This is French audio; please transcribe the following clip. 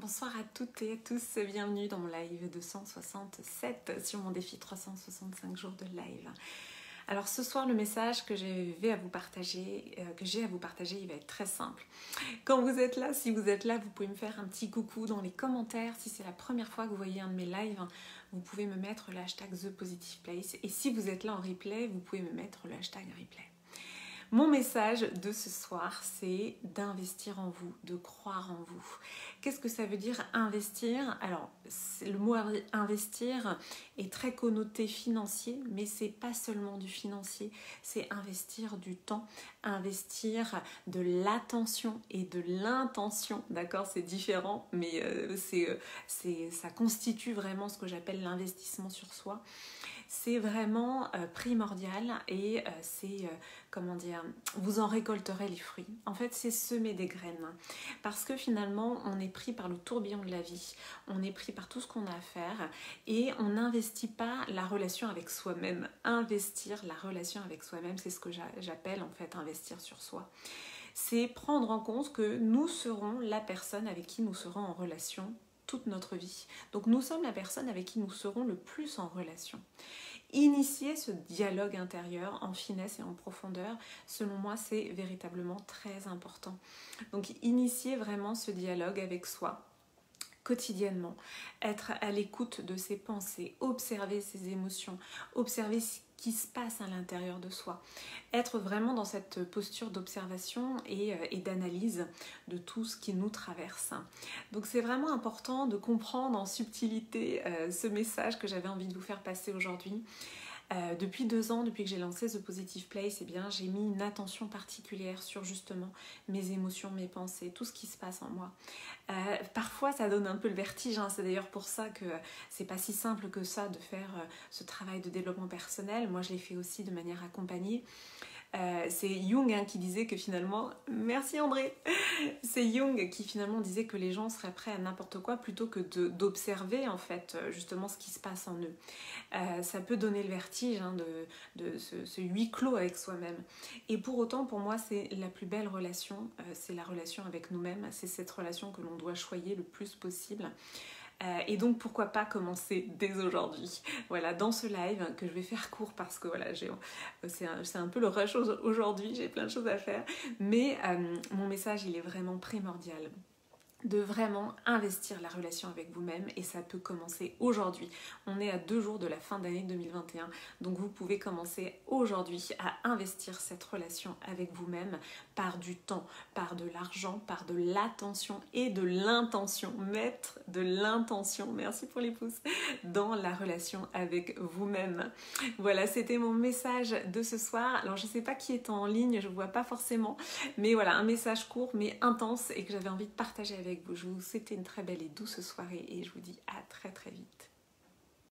Bonsoir à toutes et à tous, bienvenue dans mon live 267 sur mon défi 365 jours de live. Alors ce soir, le message que j'ai à vous partager, il va être très simple. Quand vous êtes là, si vous êtes là, vous pouvez me faire un petit coucou dans les commentaires. Si c'est la première fois que vous voyez un de mes lives, vous pouvez me mettre le hashtag ThePositivePlace. Et si vous êtes là en replay, vous pouvez me mettre le hashtag replay. Mon message de ce soir, c'est d'investir en vous, de croire en vous. Qu'est-ce que ça veut dire investir? Alors, le mot investir est très connoté financier, mais c'est pas seulement du financier, c'est investir du temps, investir de l'attention et de l'intention, d'accord? C'est différent, mais ça constitue vraiment ce que j'appelle l'investissement sur soi. C'est vraiment primordial et vous en récolterez les fruits. En fait, c'est semer des graines parce que finalement, on est pris par le tourbillon de la vie, on est pris par tout ce qu'on a à faire et on n'investit pas la relation avec soi-même. Investir la relation avec soi-même, c'est ce que j'appelle en fait investir sur soi. C'est prendre en compte que nous serons la personne avec qui nous serons en relation toute notre vie. Donc nous sommes la personne avec qui nous serons le plus en relation. Initier ce dialogue intérieur en finesse et en profondeur, selon moi, c'est véritablement très important. Donc initier vraiment ce dialogue avec soi quotidiennement, être à l'écoute de ses pensées, observer ses émotions, observer ce qui se passe à l'intérieur de soi, être vraiment dans cette posture d'observation et d'analyse de tout ce qui nous traverse. Donc c'est vraiment important de comprendre en subtilité ce message que j'avais envie de vous faire passer aujourd'hui. Depuis 2 ans, depuis que j'ai lancé ThePositivePlace, j'ai mis une attention particulière sur justement mes émotions, mes pensées, tout ce qui se passe en moi. Parfois ça donne un peu le vertige, c'est d'ailleurs pour ça que c'est pas si simple que ça de faire ce travail de développement personnel. Moi je l'ai fait aussi de manière accompagnée. C'est Jung qui disait que finalement, merci André, c'est Jung qui finalement disait que les gens seraient prêts à n'importe quoi plutôt que d'observer en fait justement ce qui se passe en eux. Ça peut donner le vertige de ce huis clos avec soi-même. Et pour autant, pour moi, c'est la plus belle relation, c'est la relation avec nous-mêmes, c'est cette relation que l'on doit choyer le plus possible. Et donc pourquoi pas commencer dès aujourd'hui, voilà, dans ce live que je vais faire court parce que voilà, c'est un peu le rush aujourd'hui, j'ai plein de choses à faire, mais mon message il est vraiment primordial de vraiment investir la relation avec vous-même et ça peut commencer aujourd'hui. On est à 2 jours de la fin d'année 2021, donc vous pouvez commencer aujourd'hui à investir cette relation avec vous-même par du temps, par de l'argent, par de l'attention et de l'intention. Mettre de l'intention, merci pour les pouces, dans la relation avec vous-même. Voilà, c'était mon message de ce soir. Alors je ne sais pas qui est en ligne, je ne vois pas forcément, mais voilà, un message court mais intense et que j'avais envie de partager avec vous. Je vous souhaite une très belle et douce soirée et je vous dis à très très vite.